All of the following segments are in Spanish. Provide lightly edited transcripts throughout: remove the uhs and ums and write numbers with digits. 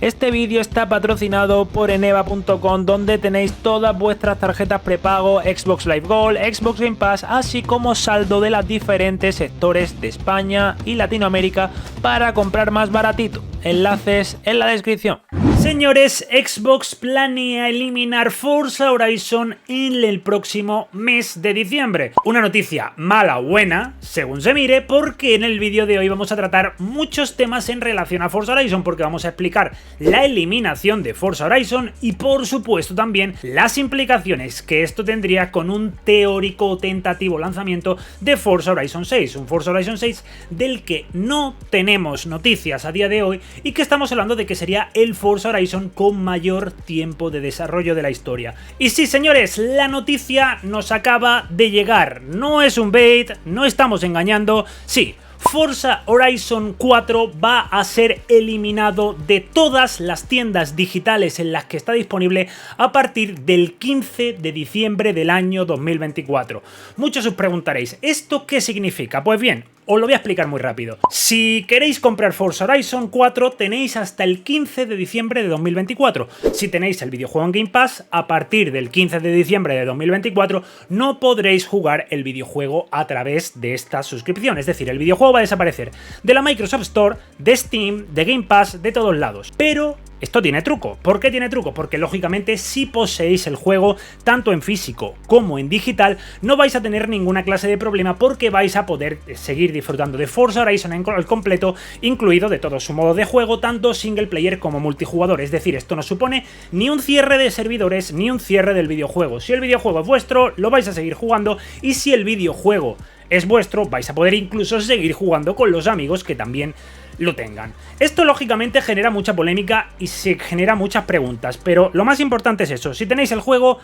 Este vídeo está patrocinado por eneba.com, donde tenéis todas vuestras tarjetas prepago, Xbox Live Gold, Xbox Game Pass, así como saldo de los diferentes sectores de España y Latinoamérica para comprar más baratito. Enlaces en la descripción. Señores, Xbox planea eliminar Forza Horizon en el próximo mes de diciembre. Una noticia mala o buena, según se mire, porque en el vídeo de hoy vamos a tratar muchos temas en relación a Forza Horizon, porque vamos a explicar la eliminación de Forza Horizon y por supuesto también las implicaciones que esto tendría con un teórico o tentativo lanzamiento de Forza Horizon 6, un Forza Horizon 6 del que no tenemos noticias a día de hoy y que estamos hablando de que sería el Forza Horizon con mayor tiempo de desarrollo de la historia. Y sí, señores, la noticia nos acaba de llegar. No es un bait, no estamos engañando. Sí, Forza Horizon 4 va a ser eliminado de todas las tiendas digitales en las que está disponible a partir del 15 de diciembre del año 2024. Muchos os preguntaréis, ¿esto qué significa? Pues bien, os lo voy a explicar muy rápido. Si queréis comprar Forza Horizon 4, tenéis hasta el 15 de diciembre de 2024. Si tenéis el videojuego en Game Pass, a partir del 15 de diciembre de 2024 no podréis jugar el videojuego a través de esta suscripción. Es decir, el videojuego va a desaparecer de la Microsoft Store, de Steam, de Game Pass, de todos lados. Pero esto tiene truco. ¿Por qué tiene truco? Porque lógicamente si poseéis el juego tanto en físico como en digital, no vais a tener ninguna clase de problema porque vais a poder seguir disfrutando de Forza Horizon al completo, incluido de todo su modo de juego, tanto single player como multijugador. Es decir, esto no supone ni un cierre de servidores ni un cierre del videojuego. Si el videojuego es vuestro, lo vais a seguir jugando, y si el videojuego es vuestro, vais a poder incluso seguir jugando con los amigos que también lo tengan. Esto lógicamente genera mucha polémica y se genera muchas preguntas, pero lo más importante es eso: si tenéis el juego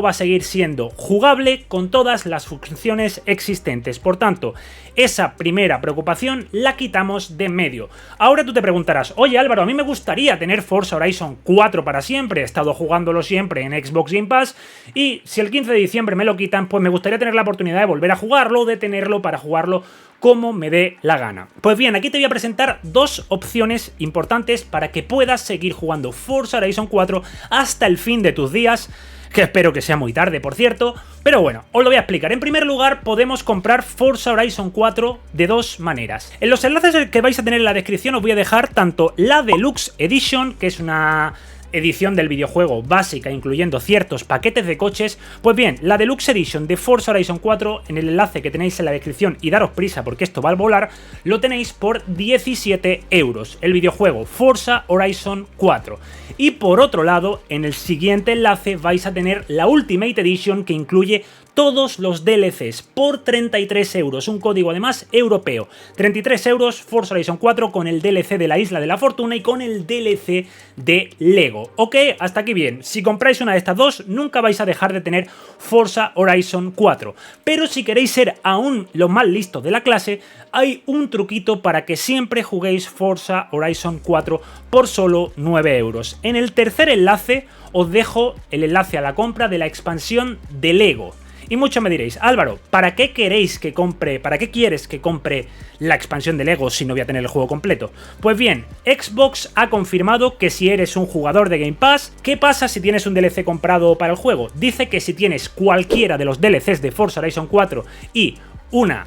va a seguir siendo jugable con todas las funciones existentes. Por tanto, esa primera preocupación la quitamos de en medio. Ahora tú te preguntarás, oye Álvaro, a mí me gustaría tener Forza Horizon 4 para siempre, he estado jugándolo siempre en Xbox Game Pass, y si el 15 de diciembre me lo quitan, pues me gustaría tener la oportunidad de volver a jugarlo, de tenerlo para jugarlo como me dé la gana. Pues bien, aquí te voy a presentar dos opciones importantes para que puedas seguir jugando Forza Horizon 4 hasta el fin de tus días, que espero que sea muy tarde, por cierto, pero bueno, os lo voy a explicar. En primer lugar, podemos comprar Forza Horizon 4 de dos maneras. En los enlaces que vais a tener en la descripción os voy a dejar tanto la Deluxe Edition, que es una edición del videojuego básica incluyendo ciertos paquetes de coches. Pues bien, la Deluxe Edition de Forza Horizon 4, en el enlace que tenéis en la descripción, y daros prisa porque esto va a volar, lo tenéis por 17 €, el videojuego Forza Horizon 4. Y por otro lado, en el siguiente enlace vais a tener la Ultimate Edition, que incluye todos los DLCs por 33 €, un código además europeo. 33 € Forza Horizon 4 con el DLC de la Isla de la Fortuna y con el DLC de Lego. Ok, hasta aquí bien. Si compráis una de estas dos, nunca vais a dejar de tener Forza Horizon 4. Pero si queréis ser aún los más listos de la clase, hay un truquito para que siempre juguéis Forza Horizon 4 por solo 9 €. En el tercer enlace os dejo el enlace a la compra de la expansión de Lego. Y muchos me diréis, Álvaro, ¿para qué quieres que compre la expansión de Lego si no voy a tener el juego completo? Pues bien, Xbox ha confirmado que si eres un jugador de Game Pass, ¿qué pasa si tienes un DLC comprado para el juego? Dice que si tienes cualquiera de los DLCs de Forza Horizon 4 y una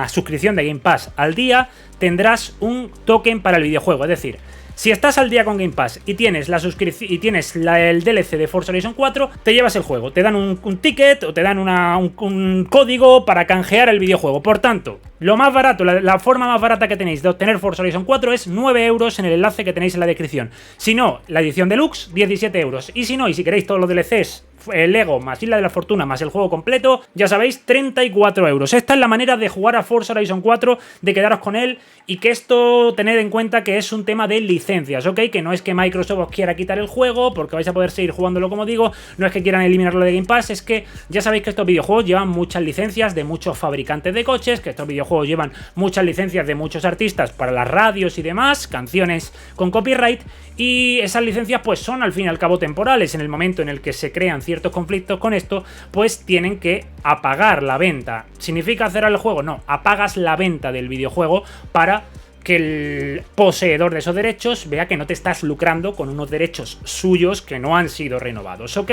suscripción de Game Pass al día, tendrás un token para el videojuego. Es decir, si estás al día con Game Pass y tienes el DLC de Forza Horizon 4, te llevas el juego, te dan un ticket o te dan un código para canjear el videojuego. Por tanto, lo más barato, la forma más barata que tenéis de obtener Forza Horizon 4 es 9 € en el enlace que tenéis en la descripción. Si no, la edición deluxe, 17 €. Y si no, y si queréis todos los DLCs, el Lego más Isla de la Fortuna más el juego completo, ya sabéis, 34 €. Esta es la manera de jugar a Forza Horizon 4, de quedaros con él, y que esto tened en cuenta que es un tema de licencias, ¿ok? Que no es que Microsoft os quiera quitar el juego porque vais a poder seguir jugándolo, como digo, no es que quieran eliminarlo de Game Pass, es que ya sabéis que estos videojuegos llevan muchas licencias de muchos fabricantes de coches, que estos videojuegos llevan muchas licencias de muchos artistas para las radios y demás, canciones con copyright, y esas licencias pues son al fin y al cabo temporales. En el momento en el que se crean ciertos conflictos con esto, pues tienen que apagar la venta. ¿Significa cerrar el juego? No, apagas la venta del videojuego para que el poseedor de esos derechos vea que no te estás lucrando con unos derechos suyos que no han sido renovados, ¿ok?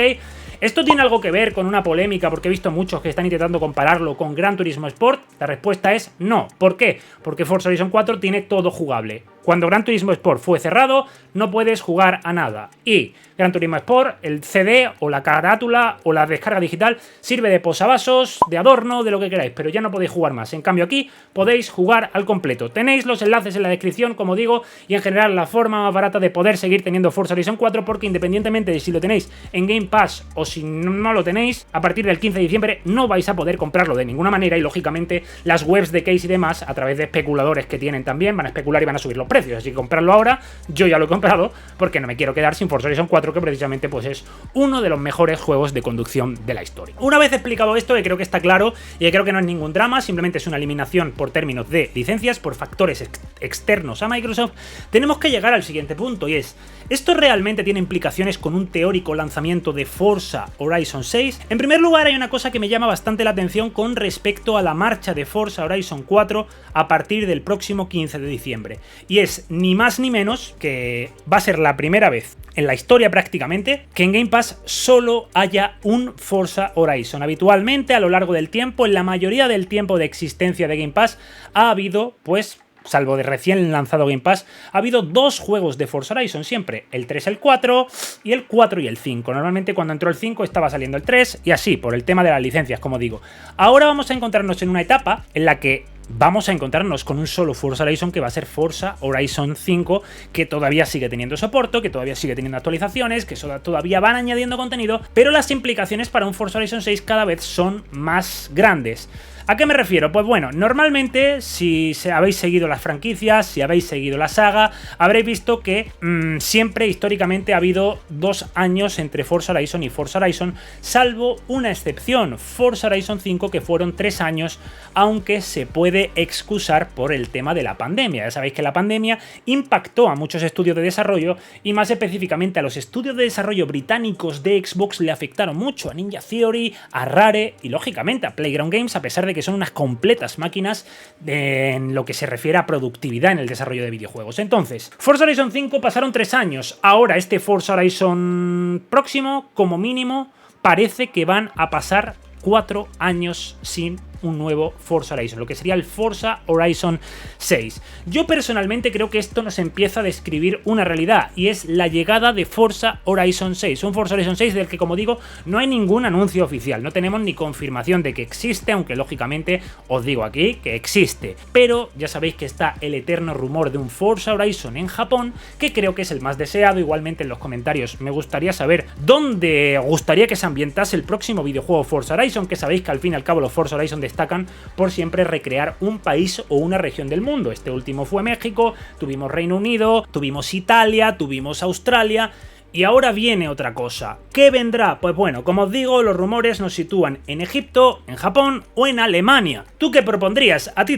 ¿Esto tiene algo que ver con una polémica? Porque he visto muchos que están intentando compararlo con Gran Turismo Sport. La respuesta es no. ¿Por qué? Porque Forza Horizon 4 tiene todo jugable. Cuando Gran Turismo Sport fue cerrado, no puedes jugar a nada. Y Gran Turismo Sport, el CD o la carátula o la descarga digital sirve de posavasos, de adorno, de lo que queráis, pero ya no podéis jugar más. En cambio aquí podéis jugar al completo. Tenéis los enlaces en la descripción, como digo, y en general la forma más barata de poder seguir teniendo Forza Horizon 4, porque independientemente de si lo tenéis en Game Pass o si no lo tenéis, a partir del 15 de diciembre no vais a poder comprarlo de ninguna manera, y lógicamente las webs de Case y demás, a través de especuladores que tienen también, van a especular y van a subir los precios. Así que comprarlo ahora, yo ya lo he comprado porque no me quiero quedar sin Forza Horizon 4, que precisamente pues es uno de los mejores juegos de conducción de la historia. Una vez explicado esto, que creo que está claro y que creo que no es ningún drama, simplemente es una eliminación por términos de licencias, por factores externos a Microsoft, tenemos que llegar al siguiente punto, y es: ¿esto realmente tiene implicaciones con un teórico lanzamiento de Forza Horizon 6? En primer lugar, hay una cosa que me llama bastante la atención con respecto a la marcha de Forza Horizon 4 a partir del próximo 15 de diciembre, y es ni más ni menos que va a ser la primera vez en la historia prácticamente que en Game Pass solo haya un Forza Horizon. Habitualmente, a lo largo del tiempo, en la mayoría del tiempo de existencia de Game Pass, ha habido, pues, salvo de recién lanzado Game Pass, ha habido dos juegos de Forza Horizon siempre, el 3, el 4 y el 4 y el 5. Normalmente cuando entró el 5 estaba saliendo el 3 y así, por el tema de las licencias, como digo. Ahora vamos a encontrarnos en una etapa en la que vamos a encontrarnos con un solo Forza Horizon, que va a ser Forza Horizon 5, que todavía sigue teniendo soporte, que todavía sigue teniendo actualizaciones, que todavía van añadiendo contenido, pero las implicaciones para un Forza Horizon 6 cada vez son más grandes. ¿A qué me refiero? Pues bueno, normalmente si habéis seguido las franquicias, si habéis seguido la saga, habréis visto que siempre históricamente ha habido 2 años entre Forza Horizon y Forza Horizon, salvo una excepción, Forza Horizon 5, que fueron 3 años, aunque se puede excusar por el tema de la pandemia. Ya sabéis que la pandemia impactó a muchos estudios de desarrollo, y más específicamente a los estudios de desarrollo británicos de Xbox le afectaron mucho, a Ninja Theory, a Rare y lógicamente a Playground Games, a pesar de que son unas completas máquinas en lo que se refiere a productividad en el desarrollo de videojuegos. Entonces, Forza Horizon 5 pasaron 3 años. Ahora este Forza Horizon próximo, como mínimo, parece que van a pasar 4 años sin un nuevo Forza Horizon, lo que sería el Forza Horizon 6. Yo personalmente creo que esto nos empieza a describir una realidad, y es la llegada de Forza Horizon 6. Un Forza Horizon 6 del que, como digo, no hay ningún anuncio oficial, no tenemos ni confirmación de que existe, aunque lógicamente os digo aquí que existe. Pero ya sabéis que está el eterno rumor de un Forza Horizon en Japón, que creo que es el más deseado. Igualmente en los comentarios me gustaría saber dónde os gustaría que se ambientase el próximo videojuego Forza Horizon, que sabéis que al fin y al cabo los Forza Horizon destacan por siempre recrear un país o una región del mundo. Este último fue México, tuvimos Reino Unido, tuvimos Italia, tuvimos Australia. Y ahora viene otra cosa. ¿Qué vendrá? Pues bueno, como os digo, los rumores nos sitúan en Egipto, en Japón o en Alemania. ¿Tú qué propondrías? ¿A ti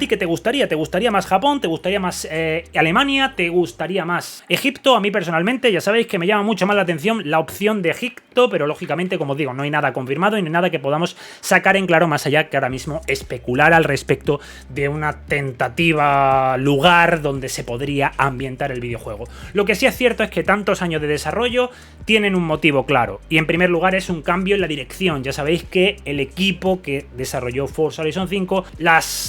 qué te gustaría? ¿Te gustaría más Japón? ¿Te gustaría más Alemania? ¿Te gustaría más Egipto? A mí personalmente ya sabéis que me llama mucho más la atención la opción de Egipto, pero lógicamente, como os digo, no hay nada confirmado y no hay nada que podamos sacar en claro más allá que ahora mismo especular al respecto de una tentativa lugar donde se podría ambientar el videojuego. Lo que sí es cierto es que tantos años de desarrollo tienen un motivo claro, y en primer lugar es un cambio en la dirección. Ya sabéis que el equipo que desarrolló Forza Horizon 5,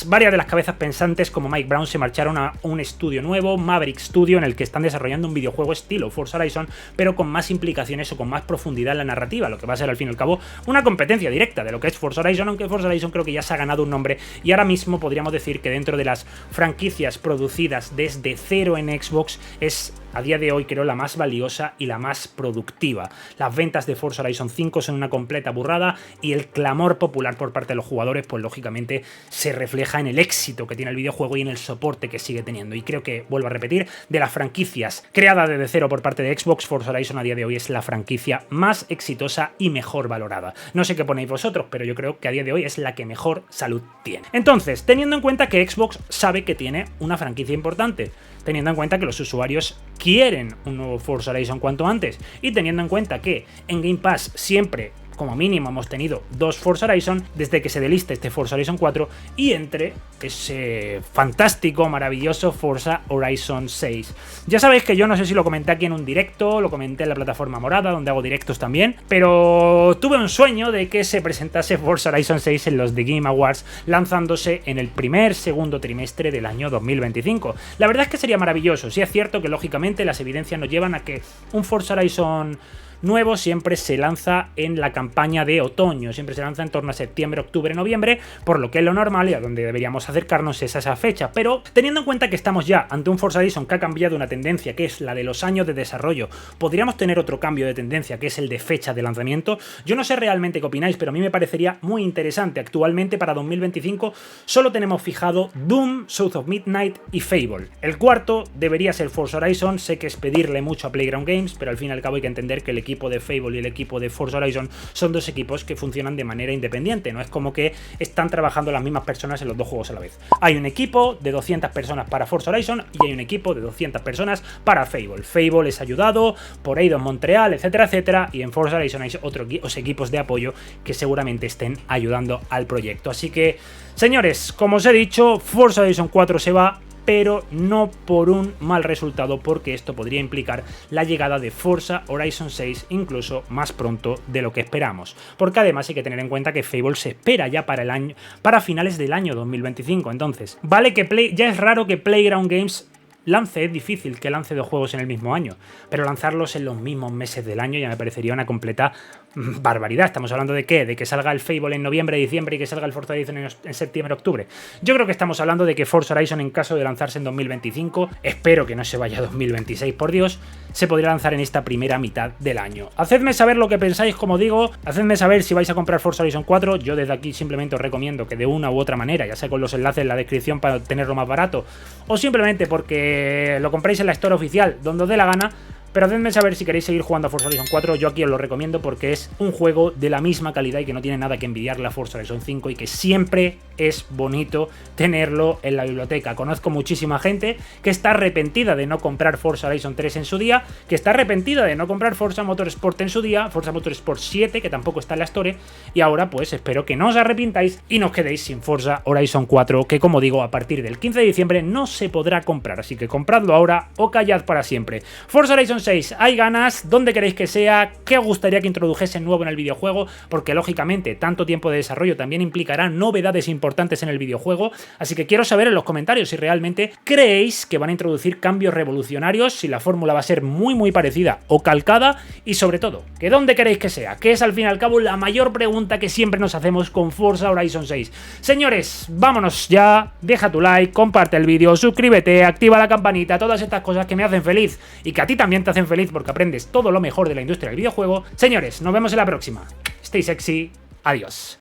varias de las cabezas pensantes como Mike Brown se marcharon a un estudio nuevo, Maverick Studio, en el que están desarrollando un videojuego estilo Forza Horizon, pero con más implicaciones o con más profundidad en la narrativa, lo que va a ser al fin y al cabo una competencia directa de lo que es Forza Horizon, aunque Forza Horizon creo que ya se ha ganado un nombre, y ahora mismo podríamos decir que dentro de las franquicias producidas desde cero en Xbox es a día de hoy creo la más valiosa y la más productiva. Las ventas de Forza Horizon 5 son una completa burrada, y el clamor popular por parte de los jugadores pues lógicamente se refleja en el éxito que tiene el videojuego y en el soporte que sigue teniendo. Y creo que, vuelvo a repetir, de las franquicias creadas desde cero por parte de Xbox, Forza Horizon a día de hoy es la franquicia más exitosa y mejor valorada. No sé qué ponéis vosotros, pero yo creo que a día de hoy es la que mejor salud tiene. Entonces, teniendo en cuenta que Xbox sabe que tiene una franquicia importante, teniendo en cuenta que los usuarios quieren un nuevo Forza Horizon cuanto antes, y teniendo en cuenta que en Game Pass siempre como mínimo hemos tenido 2 Forza Horizon desde que se deliste este Forza Horizon 4 y entre ese fantástico, maravilloso Forza Horizon 6. Ya sabéis que yo no sé si lo comenté aquí en un directo, lo comenté en la plataforma morada, donde hago directos también, pero tuve un sueño de que se presentase Forza Horizon 6 en los The Game Awards, lanzándose en el segundo trimestre del año 2025. La verdad es que sería maravilloso. Sí es cierto que lógicamente las evidencias nos llevan a que un Forza Horizon nuevo siempre se lanza en la campaña de otoño, siempre se lanza en torno a septiembre, octubre, noviembre, por lo que es lo normal y a donde deberíamos acercarnos es a esa fecha. Pero teniendo en cuenta que estamos ya ante un Forza Horizon que ha cambiado una tendencia, que es la de los años de desarrollo, podríamos tener otro cambio de tendencia, que es el de fecha de lanzamiento. Yo no sé realmente qué opináis, pero a mí me parecería muy interesante. Actualmente para 2025 solo tenemos fijado Doom, South of Midnight y Fable. El cuarto debería ser Forza Horizon. Sé que es pedirle mucho a Playground Games, pero al fin y al cabo hay que entender que el equipo de Fable y el equipo de Forza Horizon son dos equipos que funcionan de manera independiente, no es como que están trabajando las mismas personas en los dos juegos a la vez. Hay un equipo de 200 personas para Forza Horizon y hay un equipo de 200 personas para Fable. Fable es ayudado por Eidos Montreal, etcétera, etcétera, y en Forza Horizon hay otros equipos de apoyo que seguramente estén ayudando al proyecto. Así que, señores, como os he dicho, Forza Horizon 4 se va, pero no por un mal resultado, porque esto podría implicar la llegada de Forza Horizon 6 incluso más pronto de lo que esperamos, porque además hay que tener en cuenta que Fable se espera ya para finales del año 2025, entonces vale que ya es raro que Playground Games lance, es difícil que lance 2 juegos en el mismo año, pero lanzarlos en los mismos meses del año ya me parecería una completa barbaridad. ¿Estamos hablando de qué? ¿De que salga el Fable en noviembre, diciembre y que salga el Forza Horizon en septiembre, octubre? Yo creo que estamos hablando de que Forza Horizon, en caso de lanzarse en 2025, espero que no se vaya a 2026, por Dios, se podría lanzar en esta primera mitad del año. Hacedme saber lo que pensáis, como digo, hacedme saber si vais a comprar Forza Horizon 4, yo desde aquí simplemente os recomiendo que de una u otra manera, ya sea con los enlaces en la descripción para tenerlo más barato, o simplemente porque lo compréis en la store oficial, donde os dé la gana. Pero hacedme saber si queréis seguir jugando a Forza Horizon 4, yo aquí os lo recomiendo porque es un juego de la misma calidad y que no tiene nada que envidiarle a Forza Horizon 5 y que siempre es bonito tenerlo en la biblioteca. Conozco muchísima gente que está arrepentida de no comprar Forza Horizon 3 en su día, que está arrepentida de no comprar Forza Motorsport en su día, Forza Motorsport 7, que tampoco está en la Store, y ahora pues espero que no os arrepintáis y no os quedéis sin Forza Horizon 4, que como digo, a partir del 15 de diciembre no se podrá comprar, así que compradlo ahora o callad para siempre. Forza Horizon 6, hay ganas, ¿dónde queréis que sea? ¿Qué os gustaría que introdujese nuevo en el videojuego? Porque lógicamente tanto tiempo de desarrollo también implicará novedades importantes en el videojuego, así que quiero saber en los comentarios si realmente creéis que van a introducir cambios revolucionarios, si la fórmula va a ser muy parecida o calcada, y sobre todo, que dónde queréis que sea, que es al fin y al cabo la mayor pregunta que siempre nos hacemos con Forza Horizon 6. Señores, vámonos ya, deja tu like, comparte el vídeo, suscríbete, activa la campanita, todas estas cosas que me hacen feliz y que a ti también te hacen feliz porque aprendes todo lo mejor de la industria del videojuego. Señores, nos vemos en la próxima. Stay sexy, adiós.